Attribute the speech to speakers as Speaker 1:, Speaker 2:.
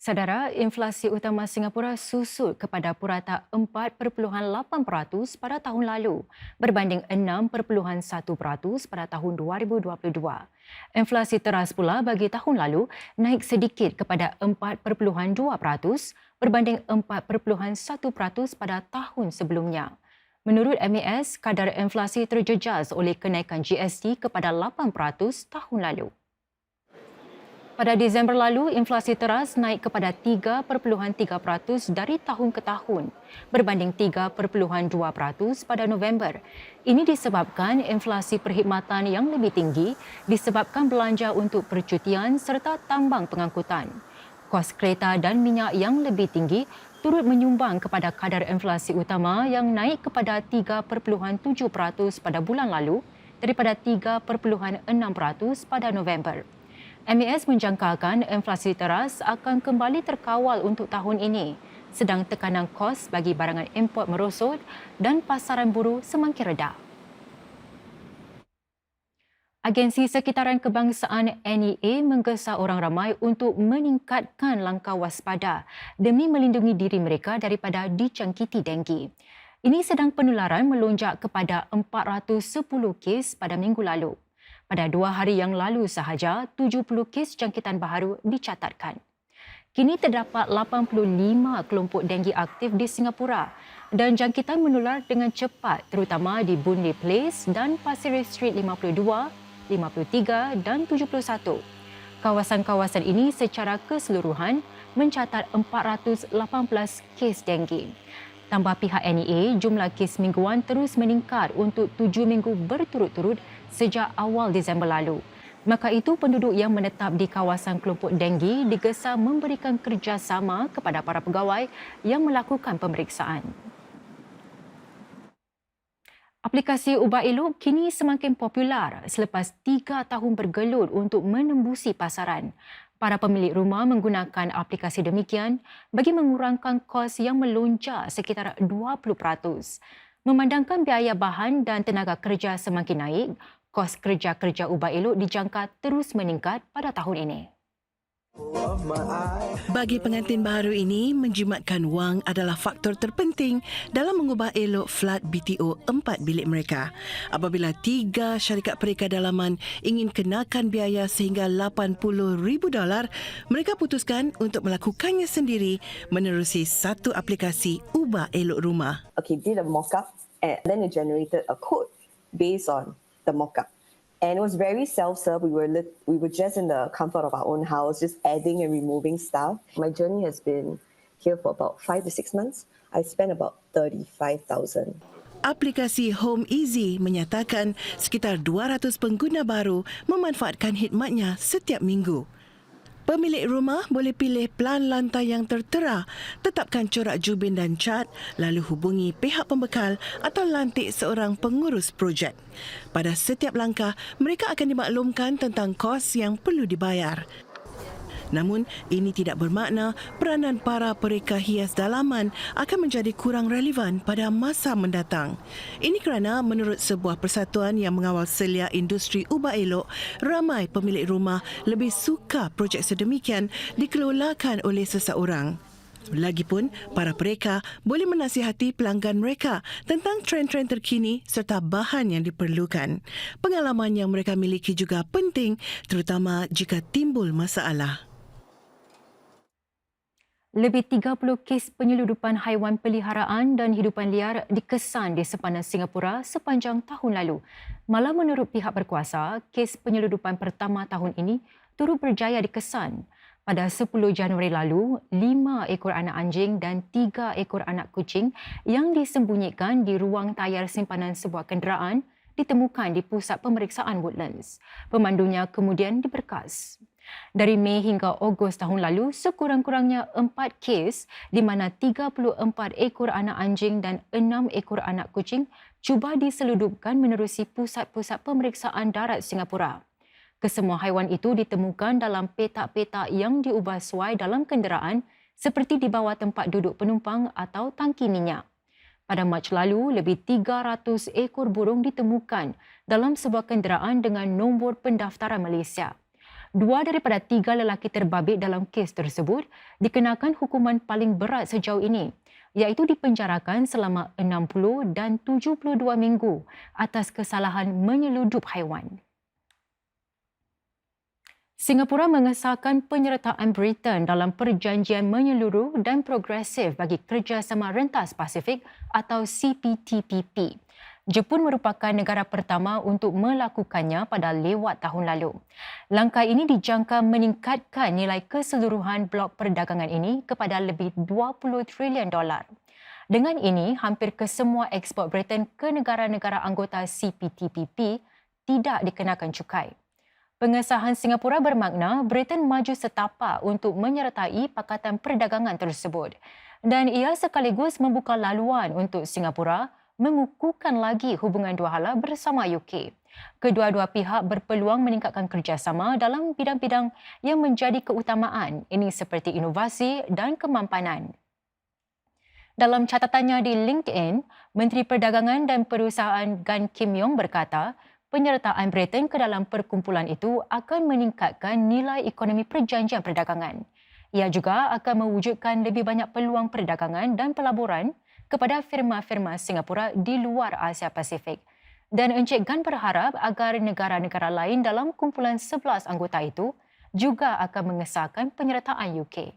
Speaker 1: Saudara, inflasi utama Singapura susut kepada purata 4.8% pada tahun lalu berbanding 6.1% pada tahun 2022. Inflasi teras pula bagi tahun lalu naik sedikit kepada 4.2% berbanding 4.1% pada tahun sebelumnya. Menurut MAS, kadar inflasi terjejas oleh kenaikan GST kepada 8% tahun lalu. Pada Disember lalu, inflasi teras naik kepada 3.3% dari tahun ke tahun berbanding 3.2% pada November. Ini disebabkan inflasi perkhidmatan yang lebih tinggi disebabkan belanja untuk percutian serta tambang pengangkutan. Kos kereta dan minyak yang lebih tinggi turut menyumbang kepada kadar inflasi utama yang naik kepada 3.7% pada bulan lalu daripada 3.6% pada November. MAS menjangkakan inflasi teras akan kembali terkawal untuk tahun ini, sedang tekanan kos bagi barangan import merosot dan pasaran buruh semakin rendah. Agensi Sekitaran Kebangsaan NEA menggesa orang ramai untuk meningkatkan langkah waspada demi melindungi diri mereka daripada dicangkiti denggi. Ini sedang penularan melonjak kepada 410 kes pada minggu lalu. Pada 2 hari yang lalu sahaja, 70 kes jangkitan baharu dicatatkan. Kini terdapat 85 kelompok denggi aktif di Singapura dan jangkitan menular dengan cepat terutama di Boon Lay Place dan Pasir Ris Street 52, 53 dan 71. Kawasan-kawasan ini secara keseluruhan mencatat 418 kes denggi. Tambah pihak NEA, jumlah kes mingguan terus meningkat untuk 7 minggu berturut-turut sejak awal Disember lalu. Maka itu, penduduk yang menetap di kawasan kelompok denggi digesa memberikan kerjasama kepada para pegawai yang melakukan pemeriksaan. Aplikasi ubat elok kini semakin popular selepas 3 tahun bergelut untuk menembusi pasaran. Para pemilik rumah menggunakan aplikasi demikian bagi mengurangkan kos yang melonjak sekitar 20%. Memandangkan biaya bahan dan tenaga kerja semakin naik, kos kerja-kerja ubat elok dijangka terus meningkat pada tahun ini.
Speaker 2: Bagi pengantin baharu ini, menjimatkan wang adalah faktor terpenting dalam mengubah elok flat BTO 4 bilik mereka. Apabila 3 syarikat pereka dalaman ingin kenakan biaya sehingga $80,000, mereka putuskan untuk melakukannya sendiri menerusi satu aplikasi ubah elok rumah.
Speaker 3: Okay, did a mock-up and then it generated a code based on the mock-up. And it was very self-serve. We were just in the comfort of our own house, just adding and removing stuff. My journey has been here for about 5 to 6 months. I spent about 35,000.
Speaker 2: Aplikasi Home Easy menyatakan sekitar 200 pengguna baru memanfaatkan khidmatnya setiap minggu. Pemilik rumah boleh pilih pelan lantai yang tertera, tetapkan corak jubin dan cat, lalu hubungi pihak pembekal atau lantik seorang pengurus projek. Pada setiap langkah, mereka akan dimaklumkan tentang kos yang perlu dibayar. Namun, ini tidak bermakna peranan para pereka hias dalaman akan menjadi kurang relevan pada masa mendatang. Ini kerana menurut sebuah persatuan yang mengawal selia industri ubah elok, ramai pemilik rumah lebih suka projek sedemikian dikelolakan oleh seseorang. Lagipun, para pereka boleh menasihati pelanggan mereka tentang trend-trend terkini serta bahan yang diperlukan. Pengalaman yang mereka miliki juga penting, terutama jika timbul masalah.
Speaker 1: Lebih 30 kes penyeludupan haiwan peliharaan dan hidupan liar dikesan di sepanjang Singapura sepanjang tahun lalu. Malah menurut pihak berkuasa, kes penyeludupan pertama tahun ini turut berjaya dikesan. Pada 10 Januari lalu, 5 ekor anak anjing dan 3 ekor anak kucing yang disembunyikan di ruang tayar simpanan sebuah kenderaan ditemukan di pusat pemeriksaan Woodlands. Pemandunya kemudian diberkas. Dari Mei hingga Ogos tahun lalu, sekurang-kurangnya 4 kes di mana 34 ekor anak anjing dan 6 ekor anak kucing cuba diseludupkan menerusi pusat-pusat pemeriksaan darat Singapura. Kesemua haiwan itu ditemukan dalam petak-petak yang diubah suai dalam kenderaan seperti di bawah tempat duduk penumpang atau tangki minyak. Pada Mac lalu, lebih 300 ekor burung ditemukan dalam sebuah kenderaan dengan nombor pendaftaran Malaysia. Dua daripada tiga lelaki terbabit dalam kes tersebut dikenakan hukuman paling berat sejauh ini, iaitu dipenjarakan selama 60 dan 72 minggu atas kesalahan menyeludup haiwan. Singapura mengesahkan penyertaan Britain dalam Perjanjian Menyeluruh dan Progresif bagi Kerjasama Rentas Pasifik atau CPTPP. Jepun merupakan negara pertama untuk melakukannya pada lewat tahun lalu. Langkah ini dijangka meningkatkan nilai keseluruhan blok perdagangan ini kepada lebih 20 trilion dolar. Dengan ini, hampir kesemua ekspor Britain ke negara-negara anggota CPTPP tidak dikenakan cukai. Pengesahan Singapura bermakna Britain maju setapak untuk menyertai Pakatan Perdagangan tersebut dan ia sekaligus membuka laluan untuk Singapura mengukuhkan lagi hubungan dua hala bersama UK. Kedua-dua pihak berpeluang meningkatkan kerjasama dalam bidang-bidang yang menjadi keutamaan, ini seperti inovasi dan kemampanan. Dalam catatannya di LinkedIn, Menteri Perdagangan dan Perusahaan Gan Kim Yong berkata, penyertaan Britain ke dalam perkumpulan itu akan meningkatkan nilai ekonomi perjanjian perdagangan. Ia juga akan mewujudkan lebih banyak peluang perdagangan dan pelaburan kepada firma-firma Singapura di luar Asia Pasifik. Dan Encik Gan berharap agar negara-negara lain dalam kumpulan 11 anggota itu juga akan mengesahkan penyertaan UK.